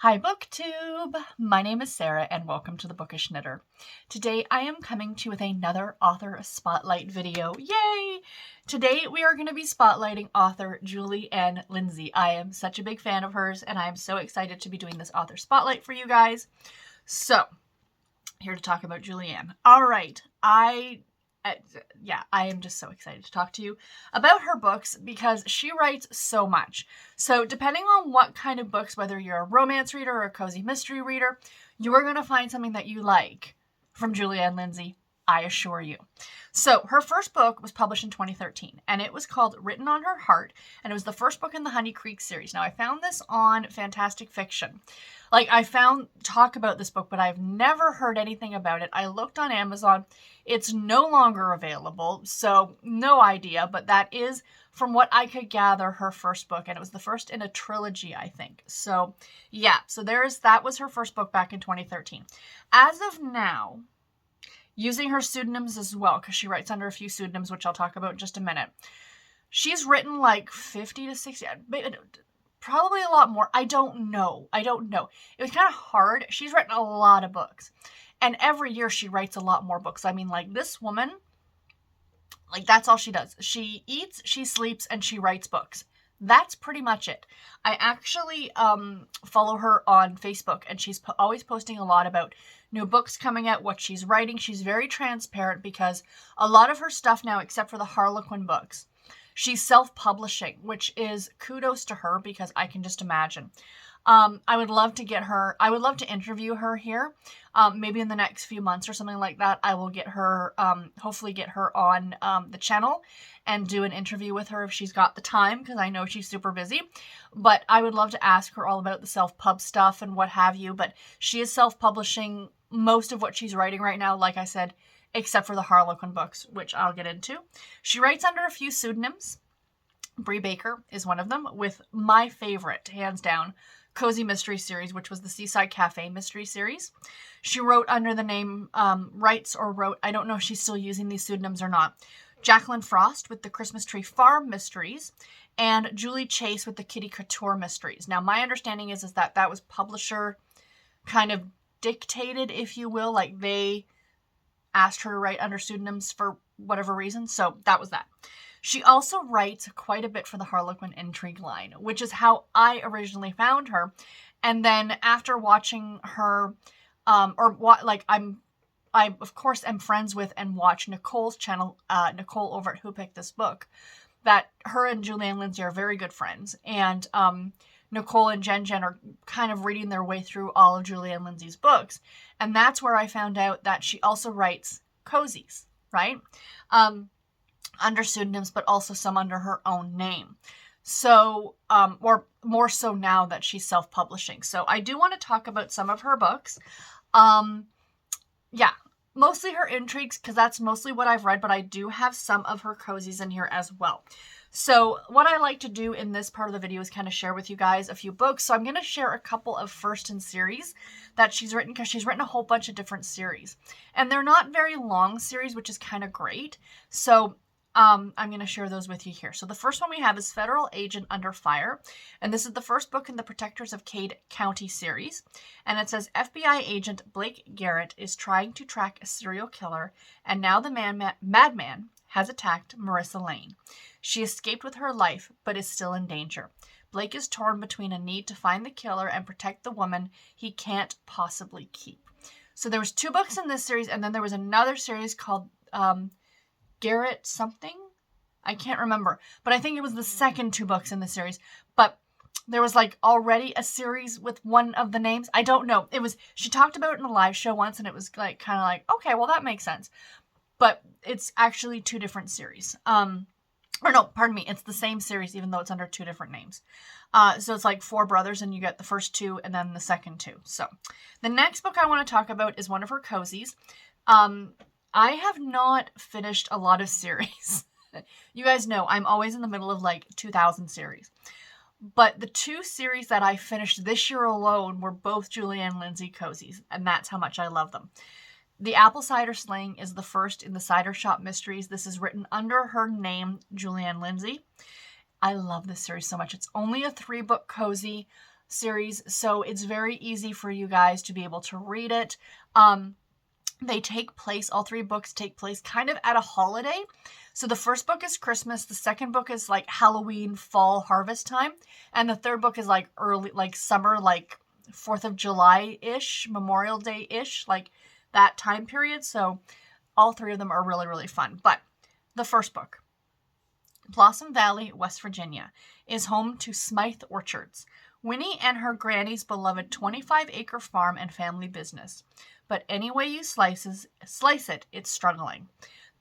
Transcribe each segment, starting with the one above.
Hi BookTube! My name is Sarah and welcome to the Bookish Knitter. Today I am coming to you with another author spotlight video. Yay! Today we are going to be spotlighting author Julie-Anne Lindsey. I am such a big fan of hers and I am so excited to be doing this author spotlight for you guys. So, here to talk about Julie-Anne. Alright, I am just so excited to talk to you about her books because she writes so much. So depending on what kind of books, whether you're a romance reader or a cozy mystery reader, you are going to find something that you like from Julie-Anne Lindsey, I assure you. So her first book was published in 2013 and it was called Written on Her Heart, and it was the first book in the Honey Creek series. Now I found this on Fantastic Fiction. I found talk about this book, but I've never heard anything about it. I looked on Amazon. It's no longer available, so no idea, but that is, from what I could gather, her first book, and it was the first in a trilogy, I think. So, yeah, so that was her first book back in 2013. As of now, using her pseudonyms as well, because she writes under a few pseudonyms, which I'll talk about in just a minute, she's written like 50 to 60... Probably a lot more. I don't know. It was kind of hard. She's written a lot of books. And every year she writes a lot more books. I mean, this woman, that's all she does. She eats, she sleeps, and she writes books. That's pretty much it. I actually follow her on Facebook, and she's always posting a lot about new books coming out, what she's writing. She's very transparent because a lot of her stuff now, except for the Harlequin books, she's self-publishing, which is kudos to her because I can just imagine. I would love to get her, I would love to interview her here. Maybe in the next few months or something like that, I will get her, hopefully get her on the channel and do an interview with her if she's got the time, because I know she's super busy. But I would love to ask her all about the self-pub stuff and what have you. But she is self-publishing most of what she's writing right now, like I said, except for the Harlequin books, which I'll get into. She writes under a few pseudonyms. Bree Baker is one of them, with my favorite, hands down, cozy mystery series, which was the Seaside Cafe mystery series. She wrote under the name, I don't know if she's still using these pseudonyms or not, Jacqueline Frost with the Christmas Tree Farm mysteries, and Julie Chase with the Kitty Couture mysteries. Now, my understanding is that that was publisher kind of dictated, if you will, they asked her to write under pseudonyms for whatever reason, so that was that. She also writes quite a bit for the Harlequin Intrigue line, which is how I originally found her. And then after watching her, I of course am friends with and watch Nicole's channel, Nicole over at Who Picked This Book, that her and Julie-Anne Lindsey are very good friends. And Nicole and Jen are kind of reading their way through all of Julie-Anne Lindsey's books. And that's where I found out that she also writes cozies, right? Under pseudonyms, but also some under her own name. So, or more so now that she's self-publishing. So I do want to talk about some of her books. Yeah, mostly her intrigues, because that's mostly what I've read, but I do have some of her cozies in here as well. So what I like to do in this part of the video is kind of share with you guys a few books. So I'm going to share a couple of first in series that she's written, because she's written a whole bunch of different series. And they're not very long series, which is kind of great. So I'm going to share those with you here. So the first one we have is Federal Agent Under Fire. And this is the first book in the Protectors of Cade County series. And it says FBI agent Blake Garrett is trying to track a serial killer. And now the madman has attacked Marissa Lane. She escaped with her life, but is still in danger. Blake is torn between a need to find the killer and protect the woman he can't possibly keep. So there was 2 books in this series, and then there was another series called Garrett something? I can't remember. But I think it was the second 2 books in the series. But there was already a series with one of the names. I don't know. She talked about it in a live show once, and it was kind of okay, well, that makes sense. But it's actually 2 different series. Or no, pardon me, it's the same series, even though it's under 2 different names. So it's 4 brothers, and you get the first 2 and then the second 2. So the next book I want to talk about is one of her cozies. I have not finished a lot of series. You guys know I'm always in the middle of 2,000 series. But the 2 series that I finished this year alone were both Julie-Anne Lindsey cozies, and that's how much I love them. The Apple Cider Sling is the first in the Cider Shop mysteries. This is written under her name, Julie-Anne Lindsey. I love this series so much. It's only a 3-book cozy, series, so it's very easy for you guys to be able to read it. They take place, all 3 books take place kind of at a holiday. So the first book is Christmas, the second book is like Halloween, fall, harvest time, and the third book is like early, like summer, like 4th of July-ish, Memorial Day-ish, like that time period. So all 3 of them are really, really fun. But the first book, Blossom Valley, West Virginia, is home to Smythe Orchards, Winnie and her granny's beloved 25-acre farm and family business. But any way you slice it, it's struggling.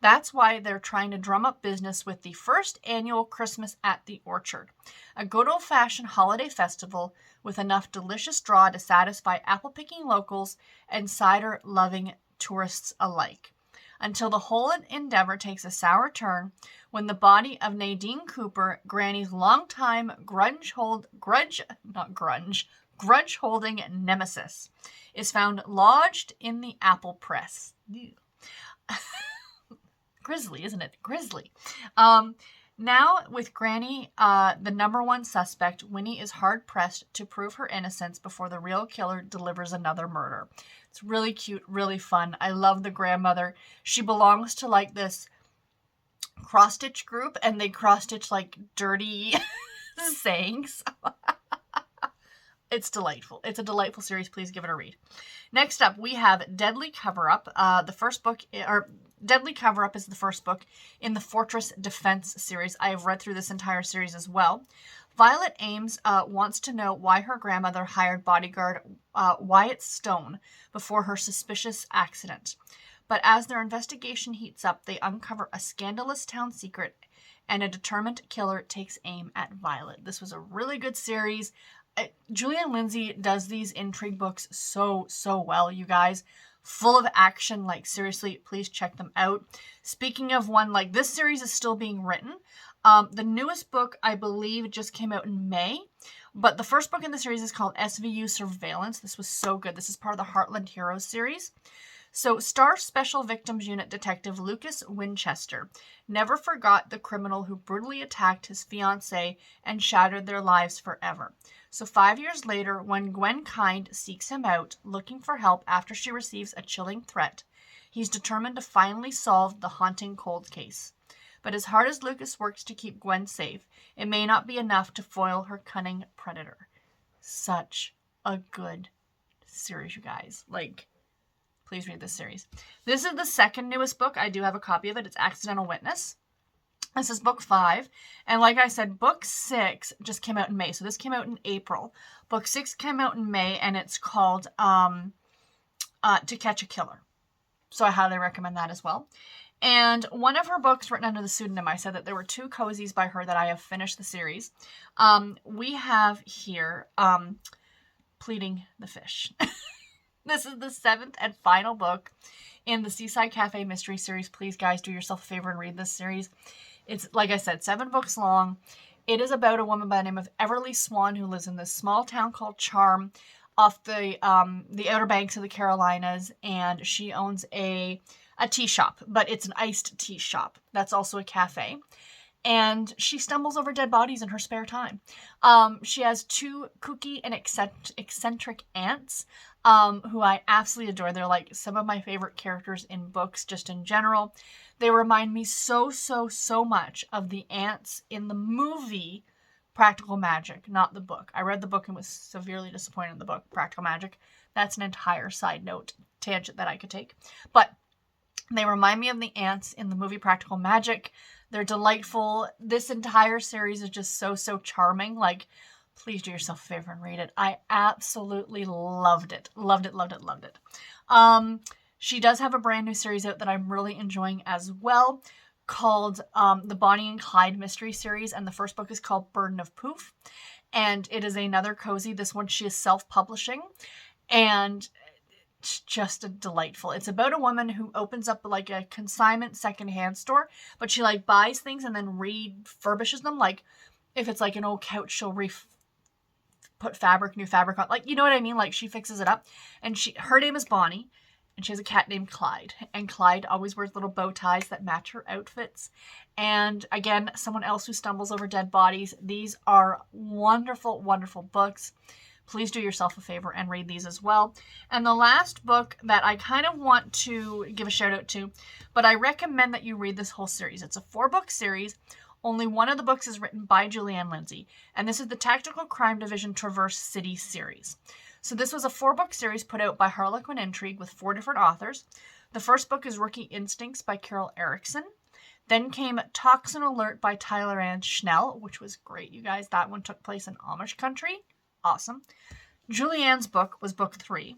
That's why they're trying to drum up business with the first annual Christmas at the Orchard, a good old-fashioned holiday festival with enough delicious draw to satisfy apple-picking locals and cider-loving tourists alike. Until the whole endeavor takes a sour turn when the body of Nadine Cooper, Granny's longtime grudge-holding nemesis, is found lodged in the apple press. Grisly, isn't it? Grisly. Now, with Granny the number one suspect, Winnie is hard-pressed to prove her innocence before the real killer delivers another murder. It's really cute, really fun. I love the grandmother. She belongs to like this cross-stitch group, and they cross-stitch like dirty sayings. It's delightful. It's a delightful series. Please give it a read. Next up, we have Deadly Cover-Up. Deadly Cover-Up is the first book in the Fortress Defense series. I have read through this entire series as well. Violet Ames wants to know why her grandmother hired bodyguard Wyatt Stone before her suspicious accident. But as their investigation heats up, they uncover a scandalous town secret, and a determined killer takes aim at Violet. This was a really good series. Julian Lindsey does these intrigue books so well, you guys. Full of action, like seriously, please check them out. Speaking of one, like this series is still being written. The newest book, I believe, just came out in May. But the first book in the series is called SVU Surveillance. This was so good. This is part of the Heartland Heroes series. So, Star Special Victims Unit Detective Lucas Winchester never forgot the criminal who brutally attacked his fiancée and shattered their lives forever. So 5 years later, when Gwen Kind seeks him out, looking for help after she receives a chilling threat, he's determined to finally solve the haunting cold case. But as hard as Lucas works to keep Gwen safe, it may not be enough to foil her cunning predator. Such a good series, you guys. Like, please read this series. This is the second newest book. I do have a copy of it. It's Accidental Witness. This is book 5. And like I said, book 6 just came out in May. So this came out in April. Book 6 came out in May, and it's called To Catch a Killer. So I highly recommend that as well. And one of her books written under the pseudonym, I said that there were 2 cozies by her that I have finished the series. We have here Pleading the Fish. This is the 7th and final book in the Seaside Cafe mystery series. Please, guys, do yourself a favor and read this series. It's, like I said, 7 books long. It is about a woman by the name of Everly Swan who lives in this small town called Charm off the Outer Banks of the Carolinas, and she owns a tea shop, but it's an iced tea shop. That's also a cafe. And she stumbles over dead bodies in her spare time. She has 2 kooky and eccentric aunts who I absolutely adore. They're like some of my favorite characters in books just in general. They remind me so much of the aunts in the movie Practical Magic, not the book. I read the book and was severely disappointed in the book, Practical Magic. That's an entire side note tangent that I could take. But they remind me of the aunts in the movie Practical Magic. They're delightful. This entire series is just so charming. Like, please do yourself a favor and read it. I absolutely loved it. Loved it. She does have a brand new series out that I'm really enjoying as well, called the Bonnie and Clyde mystery series, and the first book is called Burden of Poof, and it is another cozy. This one she is self-publishing, and it's just a delightful. It's about a woman who opens up like a consignment secondhand store, but she like buys things and then refurbishes them. Like if it's like an old couch, she'll put new fabric on. Like, you know what I mean? Like she fixes it up, and her name is Bonnie. And she has a cat named Clyde. And Clyde always wears little bow ties that match her outfits. And again, someone else who stumbles over dead bodies. These are wonderful books. please do yourself a favor and read these as well. And the last book that I kind of want to give a shout out to, but I recommend that you read this whole series. It's a 4-book series. Only one of the books is written by Julianne Lindsey, and this is the Tactical Crime Division Traverse City series. So this was a 4-book series put out by Harlequin Intrigue with 4 different authors. The first book is Rookie Instincts by Carol Erickson. Then came Toxin Alert by Tyler Ann Schnell, which was great, you guys. That one took place in Amish country. Awesome. Julianne's book was book 3,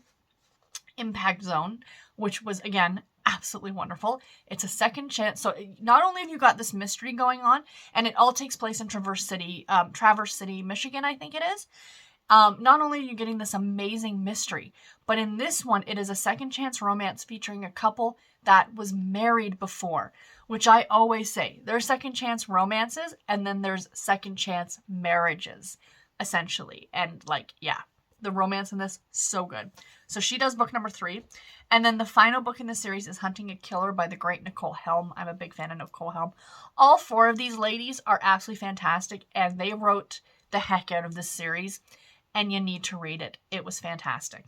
Impact Zone, which was, again, absolutely wonderful. It's a second chance. So not only have you got this mystery going on, and it all takes place in Traverse City, Michigan, I think it is. Not only are you getting this amazing mystery, but in this one, it is a second chance romance featuring a couple that was married before, which I always say, there's second chance romances, and then there's second chance marriages, essentially. And like, yeah, the romance in this, so good. So she does book number 3. And then the final book in the series is Hunting a Killer by the great Nicole Helm. I'm a big fan of Nicole Helm. All 4 of these ladies are absolutely fantastic, and they wrote the heck out of this series, and you need to read it. It was fantastic.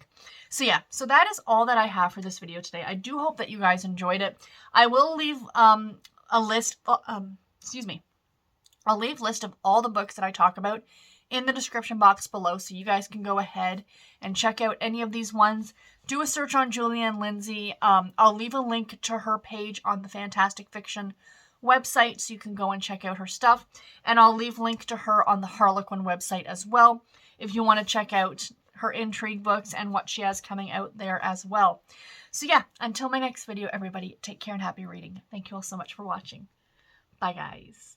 So yeah, so that is all that I have for this video today. I do hope that you guys enjoyed it. I will leave a list, I'll leave a list of all the books that I talk about in the description box below, so you guys can go ahead and check out any of these ones. Do a search on Julianne Lindsey. I'll leave a link to her page on the Fantastic Fiction website, so you can go and check out her stuff. And I'll leave a link to her on the Harlequin website as well, if you want to check out her intrigue books and what she has coming out there as well. So yeah, until my next video, everybody, take care and happy reading. Thank you all so much for watching. Bye, guys.